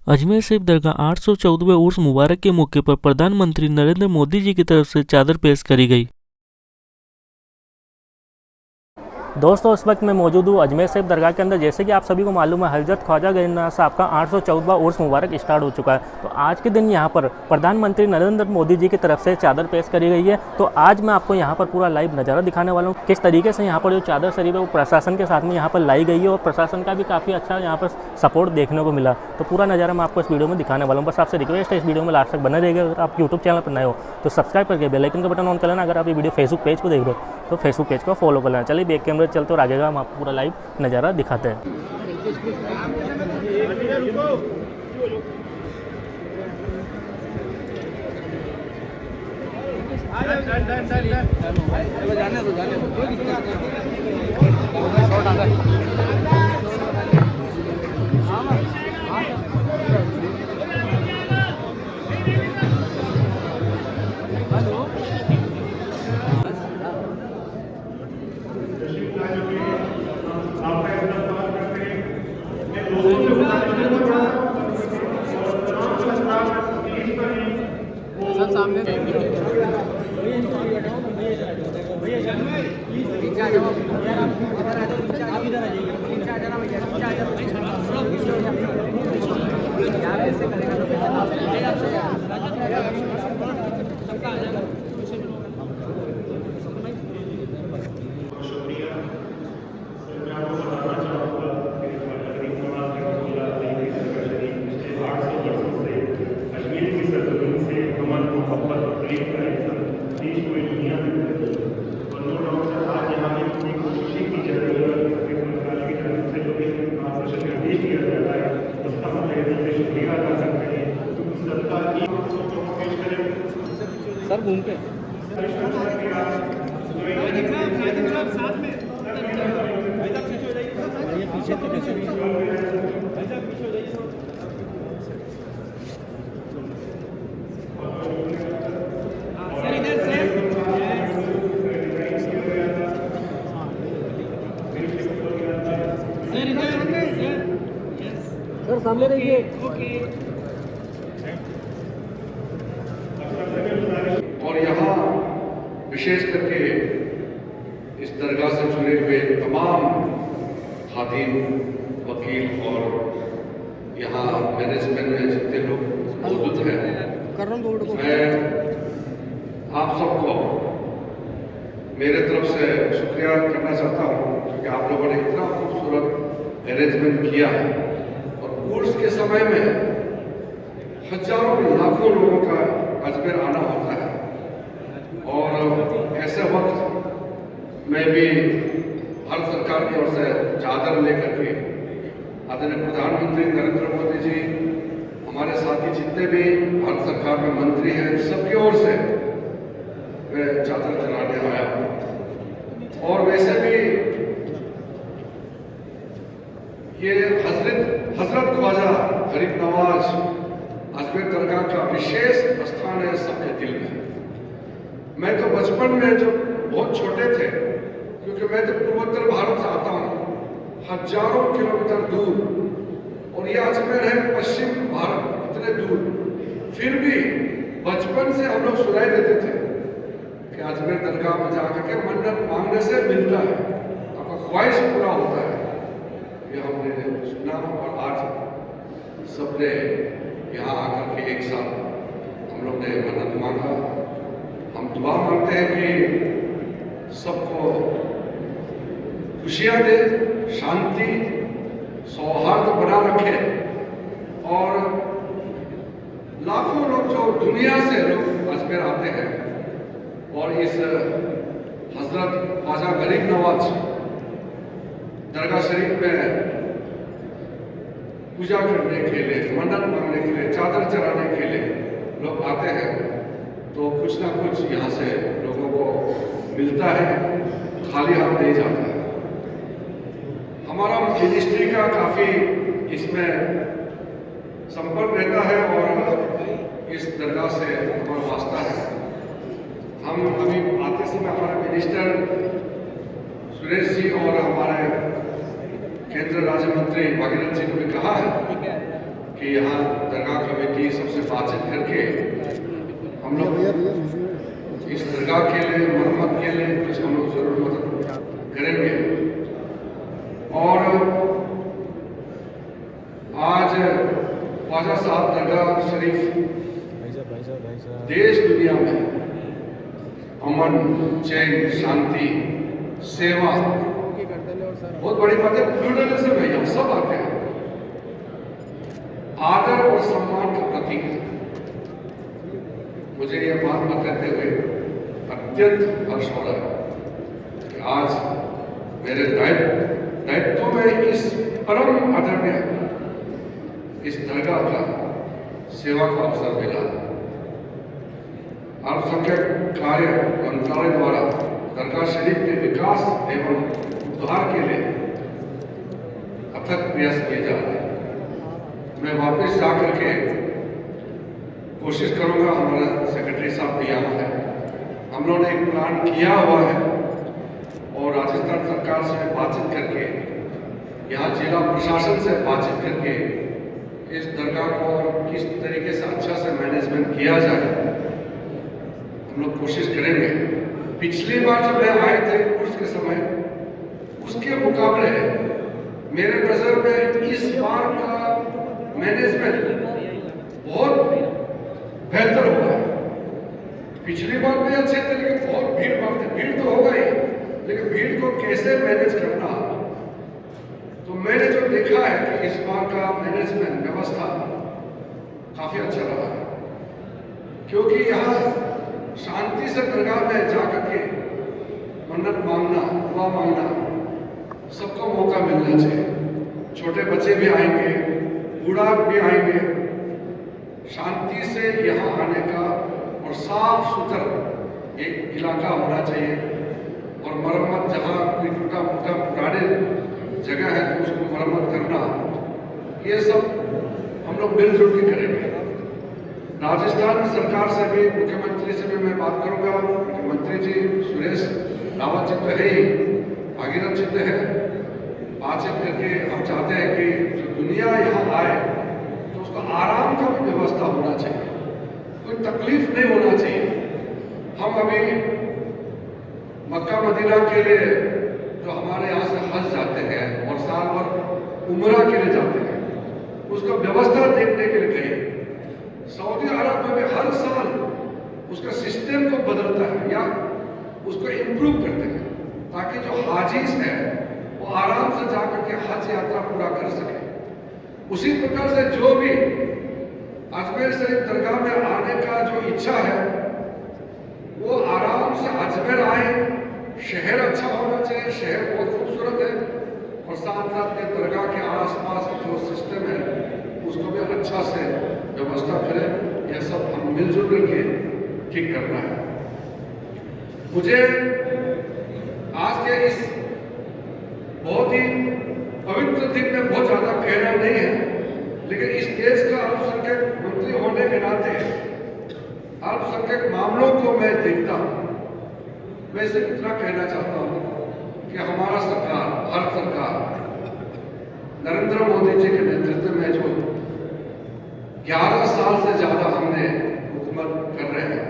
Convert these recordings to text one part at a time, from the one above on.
अजमेर शरीफ दरगाह 814वें उर्स मुबारक के मौके पर प्रधानमंत्री नरेंद्र मोदी जी की तरफ से चादर पेश करी गई। दोस्तों, इस वक्त मैं मौजूद हूँ अजमेर शरीफ दरगाह के अंदर। जैसे कि आप सभी को मालूम है, हजरत ख्वाजा गरीबनवाज साहब का 814वां उर्स मुबारक स्टार्ट हो चुका है। तो आज के दिन यहाँ पर प्रधानमंत्री नरेंद्र मोदी जी की तरफ से चादर पेश करी गई है। तो आज मैं आपको यहाँ पर पूरा लाइव नज़ारा दिखाने वाला हूँ, किस तरीके से यहाँ पर जो चादर शरीफ है वो प्रशासन के साथ में यहाँ पर लाई गई है, और प्रशासन का भी काफ़ी अच्छा यहाँ पर सपोर्ट देखने को मिला। तो पूरा नज़ारा मैं आपको इस वीडियो में दिखाने वाला हूँ। बस आपसे रिक्वेस्ट है, इस वीडियो में लास्ट तक बने रहिएगा। अगर आप यूट्यूब चैनल पर नए हो तो सब्सक्राइब करके बेल आइकन का बटन ऑन कर लेना। अगर आप ये वीडियो फेसबुक पेज पर देख रहे हो तो फेसबुक पेज को फॉलो कर लेना। चलिए बैक कैमरे चलते और आगे का हम आपको पूरा लाइव नज़ारा दिखाते हैं। सर घूम के पीछे तो कैसे सर सामने रहिए। और यहाँ विशेष करके इस दरगाह से जुड़े हुए तमाम खातिन, वकील और यहाँ मैनेजमेंट में जितने लोग मौजूद हैं, मैं आप सबको मेरे तरफ से शुक्रिया करना चाहता हूँ, क्योंकि आप लोगों ने इतना खूबसूरत अरेंजमेंट किया है। और उर्स के समय में हजारों लाखों लोगों का अजमेर आना होता है, और ऐसे वक्त में भी भारत सरकार की ओर से चादर लेकर के आदरणीय प्रधानमंत्री नरेंद्र मोदी जी, हमारे साथी जितने भी भारत सरकार में मंत्री हैं, सबकी ओर से वे चादर चढ़ाने आया। और वैसे भी ये हजरत ख्वाजा गरीबनवाज अजमेर दरगाह का विशेष स्थान है सबके दिल में। मैं तो बचपन में जब बहुत छोटे थे, क्योंकि मैं तो पूर्वोत्तर भारत से आता हूँ, हजारों किलोमीटर दूर, और ये अजमेर है पश्चिम भारत, इतने दूर, फिर भी बचपन से हम लोग सुनाई देते थे कि अजमेर दरगाह में जाकर के मन्नत मांगने से मिलता है, आपका ख्वाहिश पूरा होता है। ये हमने सुना, और आज सबने यहाँ आकर के एक साथ हम लोग ने मन्नत मांगा। हम दुआ मांगते हैं कि सबको खुशियाँ दे, शांति सौहार्द बना रखे, और लाखों लोग जो दुनिया से लोग अजमेर आते हैं और इस हजरत ख्वाजा गरीबनवाज दरगाह शरीफ में पूजा करने के लिए, मन्नत मांगने के लिए, चादर चढ़ाने के लिए लोग आते हैं, तो कुछ ना कुछ यहाँ से लोगों को मिलता है, खाली हाथ नहीं जाता है। हमारा मिनिस्ट्री का काफ़ी इसमें संपर्क रहता है, और इस दरगाह से हमारा वास्ता है। हम अभी आते समय हमारे मिनिस्टर सुरेश जी और हमारे केंद्र राज्य मंत्री भागीरथ जी ने भी कहा है कि यहाँ दरगाह कमेटी सबसे बातचीत करके हम लोग इस दरगाह के लिए मरम्मत के लिए कुछ हम लोग जरूर मदद करेंगे। और आज ख्वाजा साहब दरगाह शरीफ देश दुनिया में अमन, चैन, शांति, सेवा, बहुत बड़ी बात है, प्लूरलिज्म है, यहाँ सब आते हैं, आदर और सम्मान का प्रतीक है। मुझे ये बात बताते हुए अत्यंत हर्ष हो रहा है कि आज मेरे दायित्व में इस परम आदरणीय इस दरगाह का सेवा का अवसर मिला। अल्पसंख्यक कार्य मंत्रालय द्वारा दरगाह शरीफ के विकास एवं उद्धार के लिए अथक प्रयास किए जा रहे हैं। मैं वापस जाकर के कोशिश करूंगा, हमारा सेक्रेटरी साहब भी यहाँ है, हम लोगों ने एक प्लान किया हुआ है और राजस्थान सरकार से बातचीत करके, यहाँ जिला प्रशासन से बातचीत करके इस दरगाह को और किस तरीके से अच्छा से मैनेजमेंट किया जाए हम लोग कोशिश करेंगे। पिछली बार जब मैं आए थे उर्स के समय, उसके मुकाबले मेरे नजर में इस बार का मैनेजमेंट बहुत बेहतर हुआ है। पिछली बार भी अच्छे तरीके बहुत भीड़ भाड़ थी, भीड़ तो होगा ही, लेकिन भीड़ को कैसे मैनेज करना, तो मैंने जो देखा है कि इस बार का मैनेजमेंट व्यवस्था काफी अच्छा रहा है, क्योंकि यहाँ शांति से दरगाह में जाकर के मन्नत मांगना, दुआ मांगना, सबको मौका मिलना चाहिए। छोटे बच्चे भी आएंगे, बूढ़ा भी आएंगे, शांति से यहाँ आने का और साफ सुथरा एक इलाका होना चाहिए। और मरम्मत, जहाँ कोई टूटा फूटा पुराने जगह है तो उसको मरम्मत करना, ये सब हम लोग मिलजुल के करेंगे। राजस्थान सरकार से भी, मुख्यमंत्री से भी मैं बात करूंगा। मुख्यमंत्री जी सुरेश रावत जी तो है ही, भागीरथ जी तो है, बातचीत करके हम चाहते हैं कि जो दुनिया यहाँ आए तो उसको आराम का भी व्यवस्था होना चाहिए, कोई तकलीफ नहीं होना चाहिए। हम अभी मक्का मदीना के लिए जो हमारे यहाँ से हज जाते हैं और साल भर उम्रा के लिए जाते हैं, उसका व्यवस्था देखने के लिए गए। सऊदी अरब में हर साल उसका सिस्टम को बदलता है या उसको इम्प्रूव करते हैं, ताकि जो हाजीज है वो आराम से जाकर के हज यात्रा पूरा कर सके। उसी प्रकार से जो भी अजमेर शरीफ दरगाह में आने का जो इच्छा है वो आराम से अजमेर आए। शहर अच्छा होना चाहिए, शहर बहुत खूबसूरत है, और साथ साथ में दरगाह के आसपास जो सिस्टम है उसको भी अच्छा से व्यवस्था करें। यह सब हम मिलजुल करके ठीक करना है। मुझे आज के इस बहुत ही पवित्र दिन में बहुत ज्यादा कहना नहीं है, लेकिन इस देश का अल्पसंख्यक मंत्री होने के नाते अल्पसंख्यक मामलों को मैं देखता हूं। मैं सिर्फ इतना कहना चाहता हूं कि हमारा सरकार, भारत सरकार नरेंद्र मोदी जी के नेतृत्व में जो 11 साल से ज्यादा हमने हुकूमत कर रहे हैं,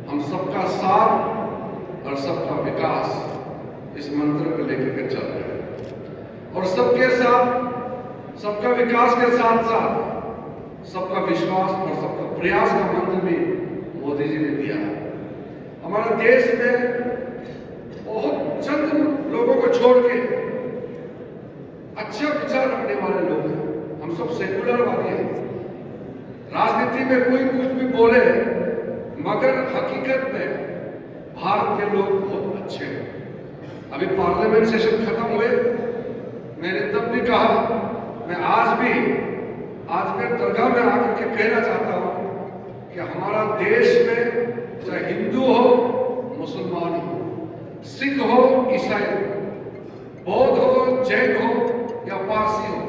हम सबका साथ और सबका विकास इस मंत्र को लेकर के चल रहे हैं। और सबके साथ, सबका विकास के साथ साथ सबका विश्वास और सबका प्रयास का मंत्र भी मोदी जी ने दिया है। हमारे देश में बहुत चंद लोगों को छोड़ के अच्छे विचार रखने वाले लोग हैं। हम सब सेकुलरवादी हैं, राजनीति में कोई कुछ भी बोले, मगर हकीकत में भारत के लोग बहुत अच्छे हैं। अभी पार्लियामेंट सेशन खत्म हुए, मैंने तब भी कहा, मैं आज भी अजमेर दरगाह में आकर के कहना चाहता हूं कि हमारा देश में चाहे हिंदू हो, मुसलमान हो, सिख हो, ईसाई हो, बौद्ध हो, जैन हो या पारसी हो,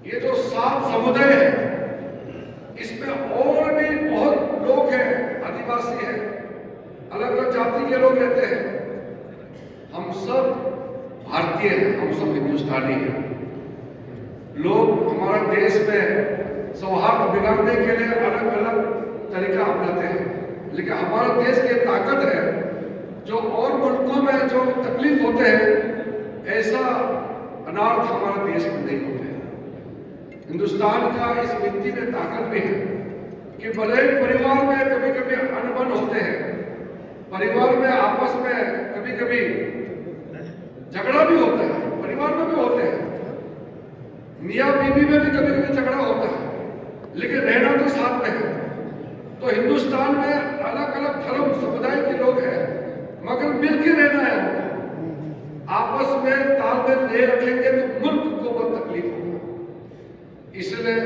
ये जो 7 समुदाय है इसमें और भी बहुत लोग हैं, आदिवासी हैं, अलग अलग जाति के लोग रहते हैं। हम सब भारतीय हैं, हम सब हिंदुस्तानी हैं। लोग हमारे देश में सौहार्द बिगाड़ने के लिए अलग अलग तरीका अपनाते हैं, लेकिन हमारे देश की ताकत है जो और मुल्कों में जो तकलीफ होते हैं ऐसा अनर्थ हमारे देश में नहीं होते हैं। हिंदुस्तान का इस मिट्टी में ताकत भी है कि भले ही परिवार में कभी कभी अनबन होते हैं, परिवार में आपस में कभी कभी झगड़ा भी होता है, परिवार में भी होते हैं, मियाँ बीवी में भी कभी कभी झगड़ा होता है, लेकिन रहना तो साथ में है। तो हिंदुस्तान में अलग अलग धर्म समुदाय के लोग हैं, मगर मिलकर रहना है हमको। आपस में तालमेल नहीं रखेंगे तो मुल्क को बहुत तकलीफ होगी। इसलिए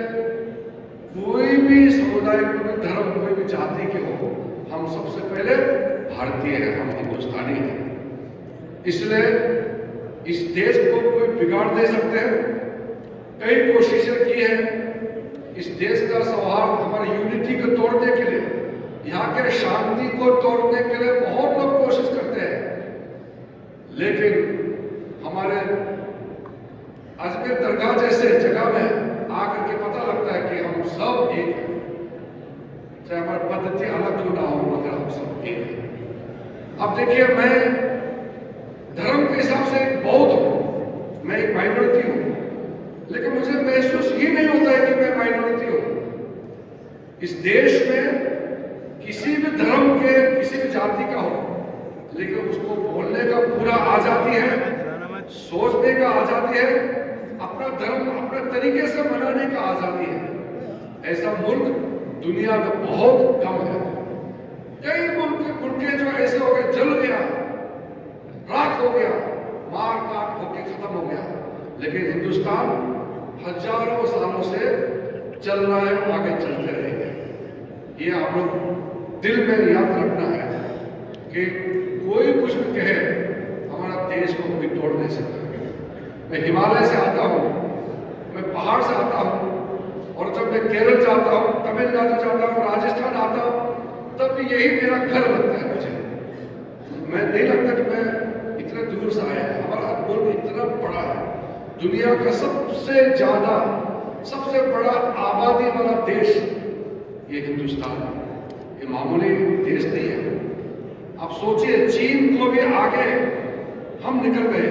कोई भी समुदाय, कोई भी धर्म, कोई भी जाति के हो, हम सबसे पहले भारतीय हैं, हम हिंदुस्तानी हैं। इसलिए इस देश को कोई बिगाड़ नहीं सकते हैं। कई कोशिशें की है इस देश का सौहार्द, हमारी यूनिटी को तोड़ने के लिए, यहाँ के शांति को तोड़ने के लिए बहुत लोग कोशिश करते हैं, लेकिन हमारे अजमेर दरगाह जैसे जगह में आकर के पता लगता है कि हम सब एक हैं, चाहे हमारी पद्धति अलग क्यों ना हो, मगर हम सब एक हैं। अब देखिए, मैं धर्म के हिसाब से एक बौद्ध हूँ, मैं एक माइनॉरिटी हूँ, लेकिन मुझे महसूस ये नहीं होता है कि मैं माइनॉरिटी हूँ। इस देश में किसी भी धर्म के, किसी भी जाति का हो, लेकिन उसको बोलने का पूरा आजादी है, सोचने का आजादी है, अपना धर्म अपने तरीके से मनाने का आजादी है। ऐसा मुल्क दुनिया में बहुत कम है। कई मुल्क जो ऐसे हो गए, जल गया, राख हो गया, मार काट होके खत्म हो गया, लेकिन हिंदुस्तान हजारों सालों से चल रहा है, आगे चलते रहेंगे। ये आप लोग दिल में याद रखना है कि कोई कुछ भी कहे, हमारा देश को कोई तोड़ नहीं सकता। मैं हिमालय से आता हूँ, मैं पहाड़ से आता हूँ, और जब मैं केरल जाता हूँ, तमिलनाडु जाता हूँ, राजस्थान आता हूँ, तब भी यही मेरा घर लगता है मुझे। मैं नहीं लगता कि मैं इतने दूर से आया है। हमारा मुल्क इतना बड़ा है, दुनिया का सबसे ज्यादा, सबसे बड़ा आबादी वाला देश ये हिंदुस्तान है। ये मामूली देश नहीं है। आप सोचिए, चीन को भी आगे हम निकल गए,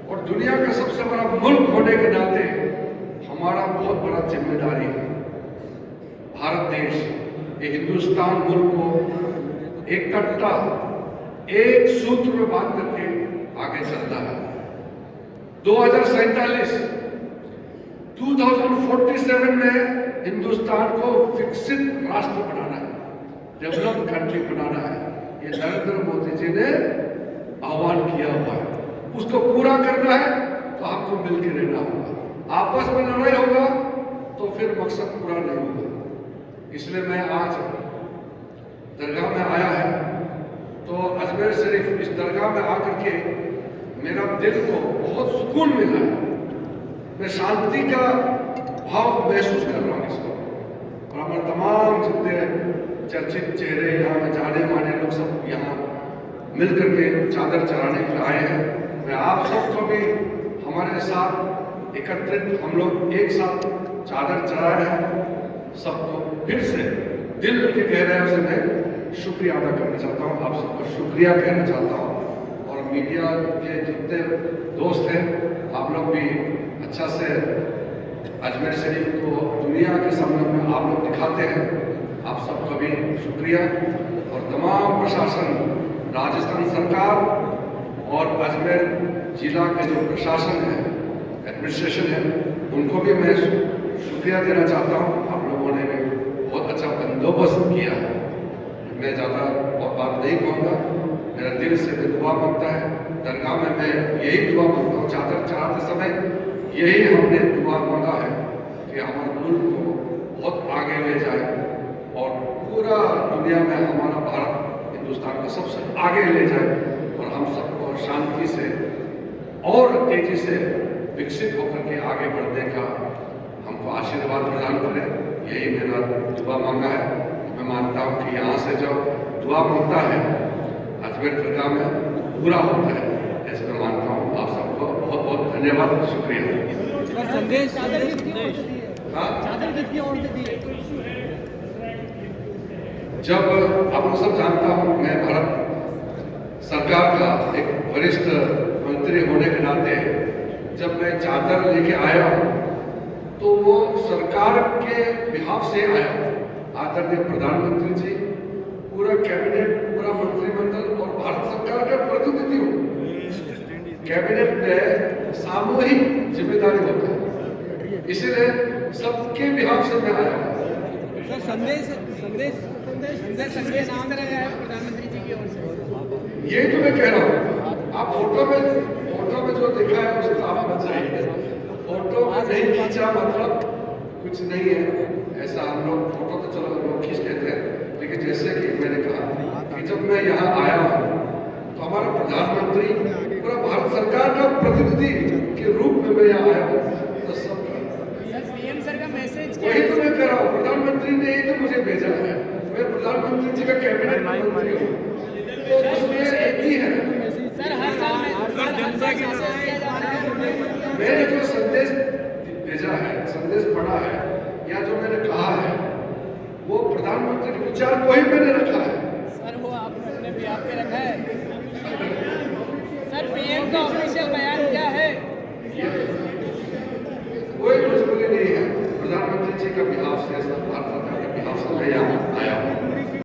और दुनिया का सबसे बड़ा मुल्क होने के नाते हमारा बहुत बड़ा जिम्मेदारी है। भारत देश, ये हिंदुस्तान मुल्क को इकट्ठा एक सूत्र में बांध करके आगे चलता है। 2047 में हिंदुस्तान को विकसित राष्ट्र बनाना है, डेवलप्ड कंट्री बनाना है। ये नरेंद्र मोदी जी ने आह्वान किया हुआ है, उसको पूरा करना है तो हमको मिलकर रहना होगा। आपस में लड़ाई होगा तो फिर मकसद पूरा नहीं होगा। इसलिए मैं आज दरगाह में आया है, तो अजमेर शरीफ इस दरगाह में आकर के मेरा दिल को बहुत सुकून मिला है। मैं शांति का भाव महसूस कर रहा हूँ इसको, और हमारे तमाम जितने चर्चित चेहरे, यहाँ में जाने माने लोग सब यहाँ मिल करके चादर चढ़ाने के लिए आए हैं। मैं आप सबको भी हमारे साथ एकत्रित, हम लोग एक साथ चादर चढ़ाए हैं। सबको फिर से दिल की गहराइयों से मैं शुक्रिया अदा करना चाहता हूँ, आप सबको शुक्रिया कहना चाहता हूँ। और मीडिया के जितने दोस्त हैं, आप लोग भी अच्छा से अजमेर शरीफ को दुनिया के सामने में आप लोग दिखाते हैं, आप सबका भी शुक्रिया। और तमाम प्रशासन, राजस्थान सरकार और अजमेर जिला के जो प्रशासन है, एडमिनिस्ट्रेशन है, उनको भी मैं शुक्रिया देना चाहता हूँ। आप लोगों ने बहुत अच्छा बंदोबस्त किया है। मैं ज़्यादा और बात नहीं कहूँगा, मेरा दिल से भी दुआ मांगता है। दरगाह में मैं यही दुआ मांगता हूँ, चादर चढ़ाते समय यही हमने दुआ मांगा है कि हमारे मुल्क को बहुत आगे ले जाए, और पूरा दुनिया में हमारा भारत हिंदुस्तान को सबसे आगे ले जाए, और हम सबको शांति से और तेजी से विकसित होकर के आगे बढ़ने का हमको आशीर्वाद प्रदान करें। यही मेरा दुआ मांगा है। मैं मानता हूँ कि यहाँ से जो दुआ मांगता है अजमेर दरगाह में पूरा होता है, ऐसे मैं मानता हूँ। आप सबको बहुत बहुत धन्यवाद, शुक्रिया। हाँ? चादर किसकी ओर से दी? जब आप लोग सब जानता हूँ, मैं भारत सरकार का एक वरिष्ठ मंत्री होने के नाते जब मैं चादर लेके आया हूँ तो वो सरकार के बिहाफ से आया हूँ। आदरणीय प्रधानमंत्री जी, पूरा कैबिनेट, पूरा मंत्रिमंडल और भारत सरकार का प्रतिनिधि हूँ। कैबिनेट में सामूहिक जिम्मेदारी होता है, इसीलिए सबके बिहाफ से मैं आया हूँ। सर संदेश नाम तरह है प्रधानमंत्री जी की ओर से। ये तो मैं कह रहा हूँ, आप फोटो में जो देखा है उसको आप बताइए। फोटो में नहीं खींचा मतलब कुछ नहीं है, ऐसा हम लोग फोटो तो चलो लोग खींच लेते हैं, लेकिन जैसे कि मैंने कहा कि जब मैं यहाँ आया हूँ तो हमारा प्रधानमंत्री पूरा भारत सरकार का प्रतिनिधि के रूप में मैं यहाँ आया हूँ। तो सब पीएम सर का मैसेज वही तो मैं कह रहा हूँ, प्रधानमंत्री ने ही तो मुझे भेजा है। मैं प्रधानमंत्री जी का कैबिनेट मंत्री हूँ, तो उसमें एक ही है। सर हर साल मैंने जो संदेश भेजा है, संदेश पढ़ा है या जो मैंने कहा है, वो प्रधानमंत्री के विचार को ही मैंने रखा है। सर वो आपने अपने भी आप पे रखा है। सर पीएम का ऑफिशियल बयान क्या